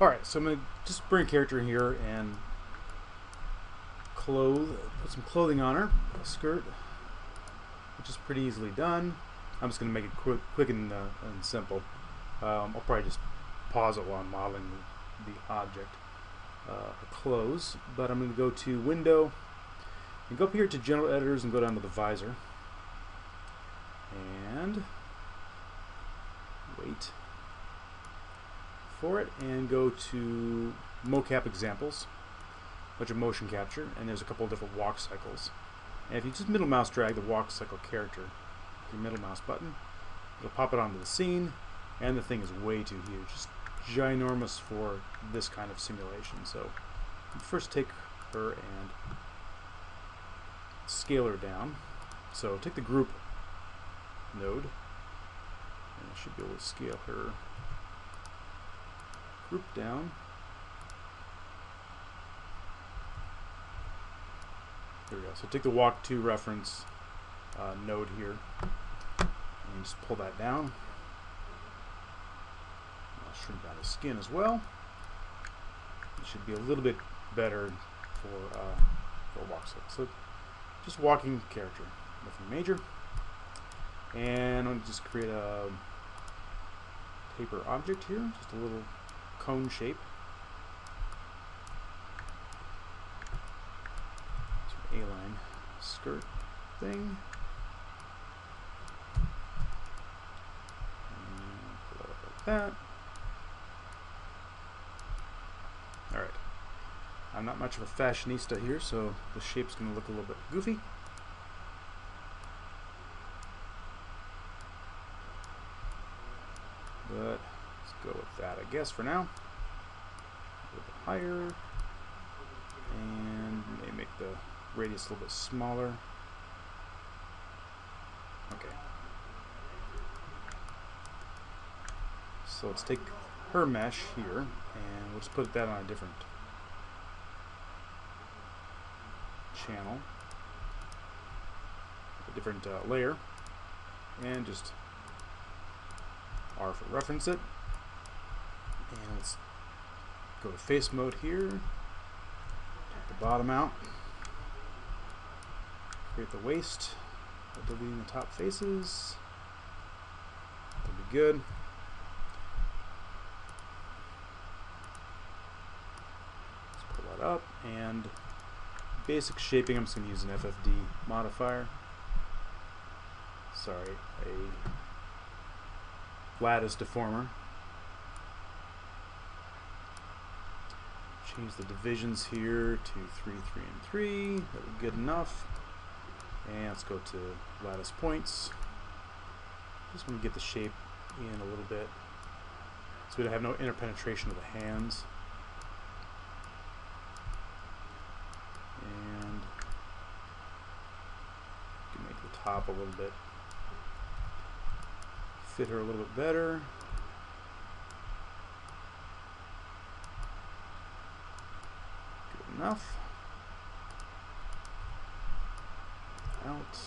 Alright, so I'm going to just bring a character in here and put some clothing on her, a skirt, which is pretty easily done. I'm just going to make it quick and simple. I'll probably just pause it while I'm modeling the object. Close, but I'm going to go to Window and go up here to General Editors and go down to the visor and wait for it and go to mocap examples, bunch of motion capture, and there's a couple of different walk cycles. And if you just middle mouse drag the walk cycle character, your middle mouse button, it'll pop it onto the scene, and the thing is way too huge. Just ginormous for this kind of simulation. So first take her and scale her down. So take the group node, and I should be able to scale her group down. There we go. So take the walk to reference node here and just pull that down. I'll shrink down the skin as well. It should be a little bit better for walk cycle. So just walking character, nothing major. And I'm going to just create a taper object here, just a little cone shape. Some A-line skirt thing. And pull that up like that. Alright. I'm not much of a fashionista here, so the shape's going to look a little bit goofy. But let's go with that, I guess, for now. A little bit higher. And maybe make the radius a little bit smaller. Okay. So let's take her mesh here, and we'll just put that on a different channel, a different layer, and just R for reference it. And let's go to face mode here, take the bottom out, create the waist, deleting the top faces. That'll be good. Let's pull that up, and basic shaping, I'm just going to use an FFD modifier. Sorry, a lattice deformer. Change the divisions here to 3, 3, and 3. That would be good enough. And let's go to lattice points. Just want to get the shape in a little bit so we don't have no interpenetration of the hands. And you can make the top a little bit fit her a little bit better. Good enough. Out.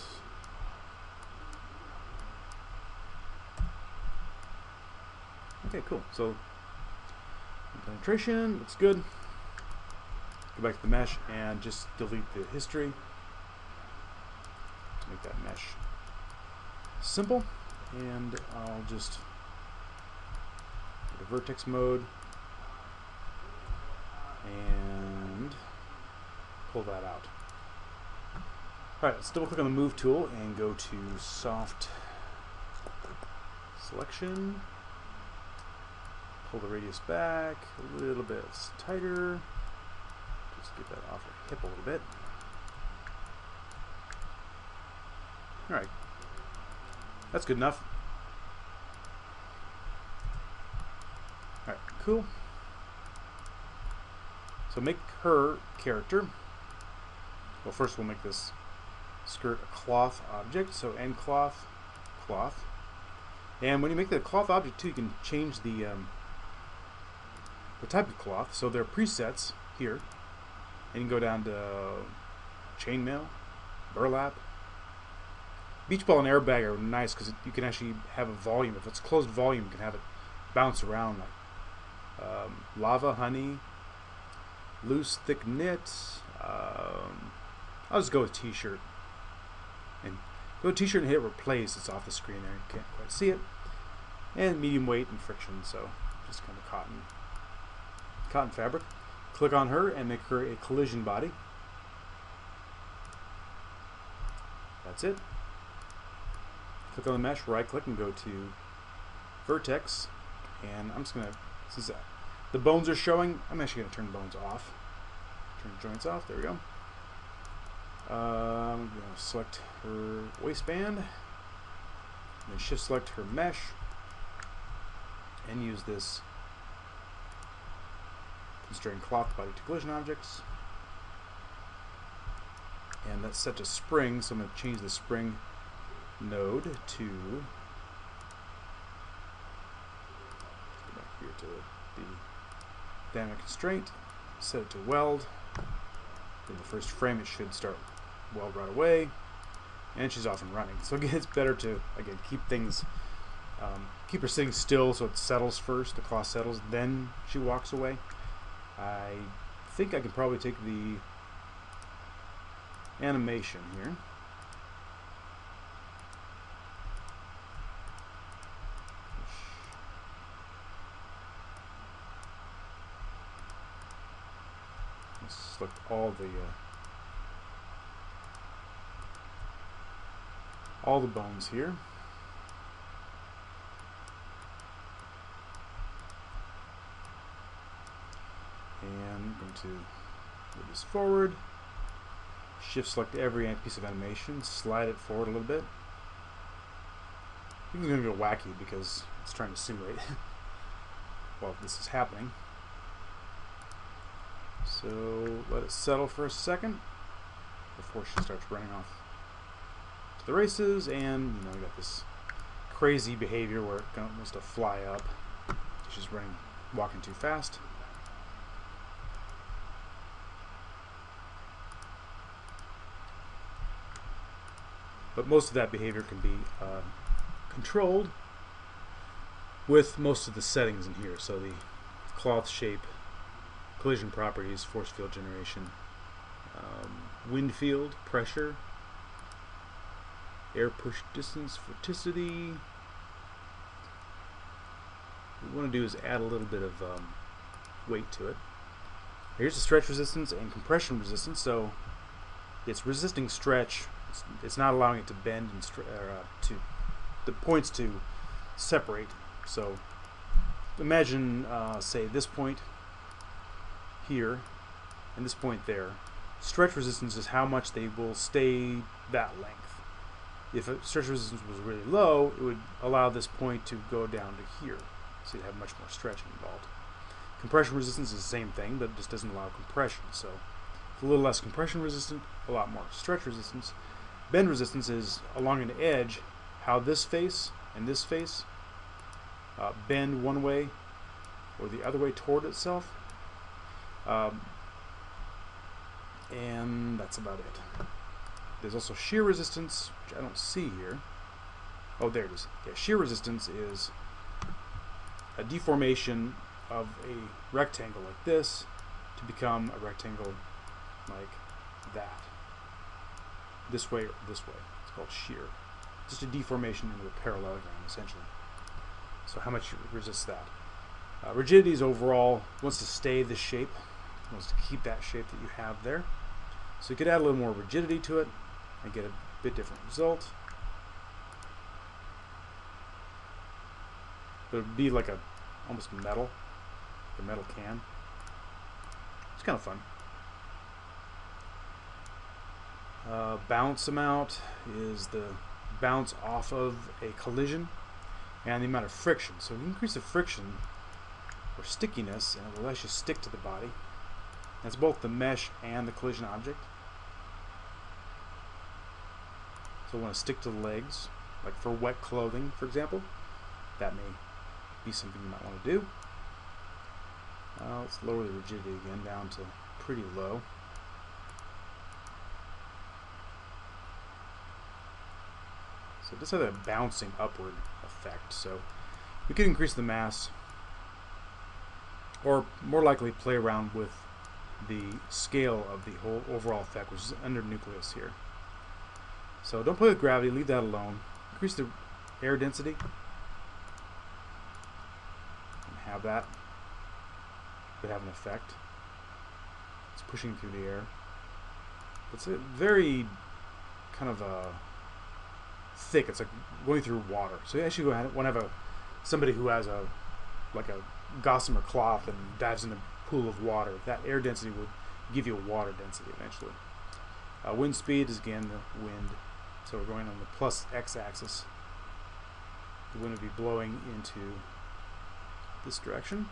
Okay, cool. So penetration looks good. Go back to the mesh and just delete the history to make that mesh simple. And I'll just go to vertex mode and pull that out. Alright, let's double click on the move tool and go to soft selection. Pull the radius back a little bit tighter. Just get that off her hip a little bit. Alright. That's good enough. Alright, cool. So make her character. Well, first we'll make this skirt a cloth object. So end cloth, cloth. And when you make the cloth object too, you can change the type of cloth. So there are presets here. And you can go down to chainmail, burlap. Beach ball and airbag are nice because you can actually have a volume. If it's closed volume, you can have it bounce around like lava, honey, loose, thick knit. I'll just go with t-shirt. And go with t-shirt and hit replace. It's off the screen there. You can't quite see it. And medium weight and friction, so just kind of cotton fabric. Click on her and make her a collision body. That's it. Click on the mesh, right click, and go to vertex. And I'm just going to, since the bones are showing, I'm actually going to turn bones off. Turn joints off, there we go. I'm going to select her waistband. And then shift select her mesh. And use this constrain cloth body to collision objects. And that's set to spring, so I'm going to change the spring node to, go back here to the dynamic constraint, set it to weld. In the first frame it should start weld right away, and she's off and running. So again, it's better to, again, keep things, keep her sitting still so it settles first, the cloth settles, then she walks away. I think I can probably take the animation here. Let's select all the bones here. And I'm going to move this forward. Shift select every piece of animation, slide it forward a little bit. I think it's going to go wacky because it's trying to simulate while this is happening. So let it settle for a second before she starts running off to the races, and you got this crazy behavior where it kind of wants to fly up. She's walking too fast. But most of that behavior can be controlled with most of the settings in here. So the cloth shape, collision properties, force field generation, wind field, pressure, air push distance, vorticity. What we want to do is add a little bit of weight to it. Here's the stretch resistance and compression resistance. So it's resisting stretch. It's not allowing it to bend and to the points to separate. So imagine, say, this point here and this point there. Stretch resistance is how much they will stay that length. If stretch resistance was really low, it would allow this point to go down to here. So you'd have much more stretching involved. Compression resistance is the same thing, but it just doesn't allow compression. So it's a little less compression resistant, a lot more stretch resistance. Bend resistance is along an edge, how this face and this face bend one way or the other way toward itself. And that's about it. There's also shear resistance, which I don't see here. Oh, there it is. Yeah, shear resistance is a deformation of a rectangle like this to become a rectangle like that. This way or this way. It's called shear. Just a deformation into a parallelogram, essentially. So how much resists that? Rigidity is overall, wants to stay this shape. Wants to keep that shape that you have there. So you could add a little more rigidity to it and get a bit different result. But it would be like almost metal, like a metal can. It's kind of fun. Bounce amount is the bounce off of a collision and the amount of friction. So we increase the friction or stickiness and it will actually stick to the body. That's both the mesh and the collision object. So we want to stick to the legs, like for wet clothing, for example. That may be something you might want to do. Let's lower the rigidity again down to pretty low. So it does have that bouncing upward effect. So we could increase the mass or more likely play around with the scale of the whole overall effect, which is under nucleus here. So don't play with gravity, leave that alone. Increase the air density and have that have an effect. It's pushing through the air. It's a very kind of thick. It's like going through water. So you actually want to have somebody who has like a gossamer cloth and dives in a pool of water. That air density would give you a water density eventually. Wind speed is again the wind. So we're going on the plus x-axis. The wind would be blowing into this direction.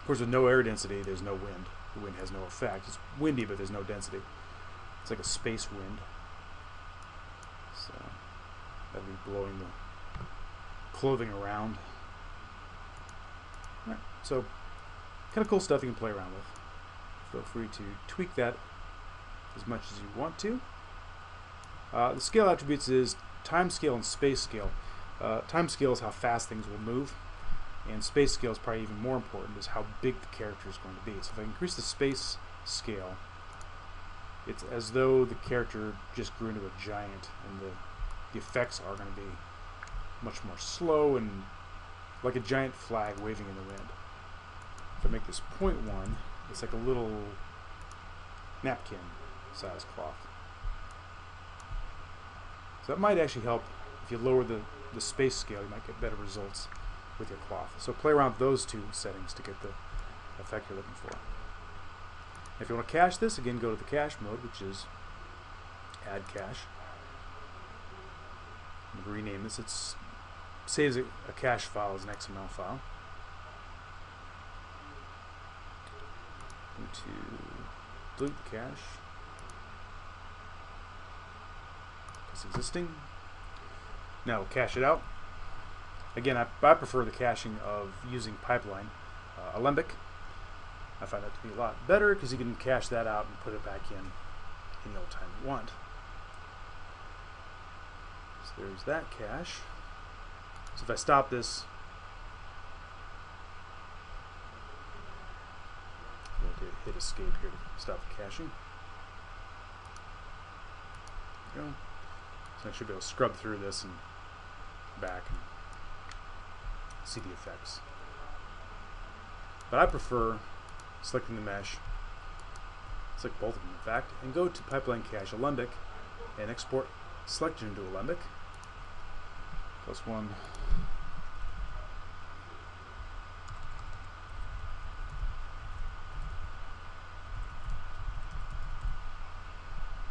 Of course, with no air density, there's no wind. The wind has no effect. It's windy, but there's no density. It's like a space wind. So that'd be blowing the clothing around. All right, so kind of cool stuff you can play around with. Feel free to tweak that as much as you want to. The scale attributes is time scale and space scale. Time scale is how fast things will move, and space scale is probably even more important, is how big the character is going to be. So if I increase the space scale, it's as though the character just grew into a giant, and the effects are going to be much more slow and like a giant flag waving in the wind. If I make this 0.1, it's like a little napkin size cloth. So that might actually help. If you lower the space scale, you might get better results with your cloth. So play around with those two settings to get the effect you're looking for. If you want to cache this, again, go to the cache mode, which is add cache. I'm going to rename this. It saves a cache file as an XML file. Go to delete the cache. It's existing. Now we'll cache it out. Again, I prefer the caching of using pipeline. Alembic, I find that to be a lot better because you can cache that out and put it back in any old time you want. So there's that cache. So if I stop this, I'm going to hit escape here to stop the caching. There we go. So I should be able to scrub through this and back and see the effects. But I prefer selecting the mesh, select both of them in fact, and go to Pipeline Cache Alembic and export selection into Alembic. +1.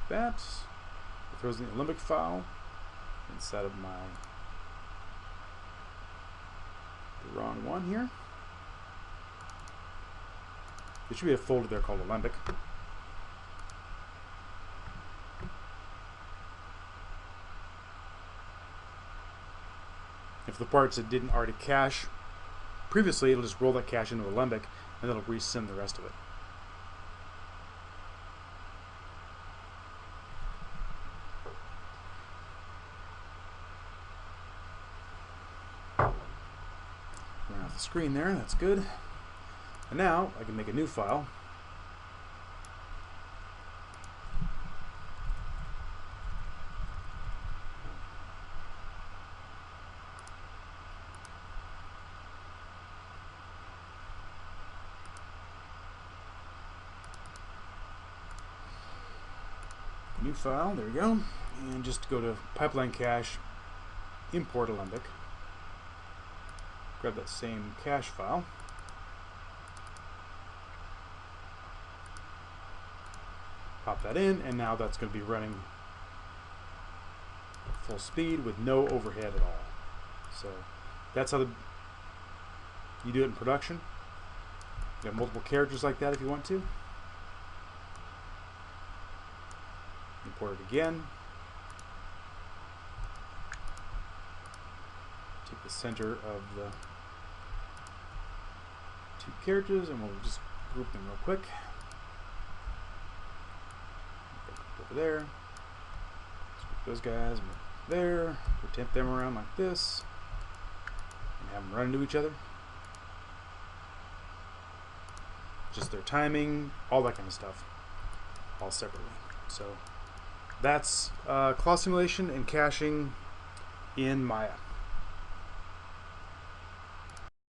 That throws the Alembic file inside of the wrong one here. There should be a folder there called Alembic. If the parts that didn't already cache previously, it'll just roll that cache into Alembic and it'll resim the rest of it. Run off the screen there, that's good. And now I can make a new file. New file, there we go. And just go to Pipeline Cache, import Alembic. Grab that same cache file. Pop that in, and now that's going to be running at full speed with no overhead at all. So that's how you do it in production. You have multiple characters like that if you want to. Import it again. Take the center of the two characters and we'll just group them real quick. Over there. Let's group those guys there. Rotate them around like this. And have them run into each other. just their timing, all that kind of stuff, all separately. So that's cloth simulation and caching in Maya.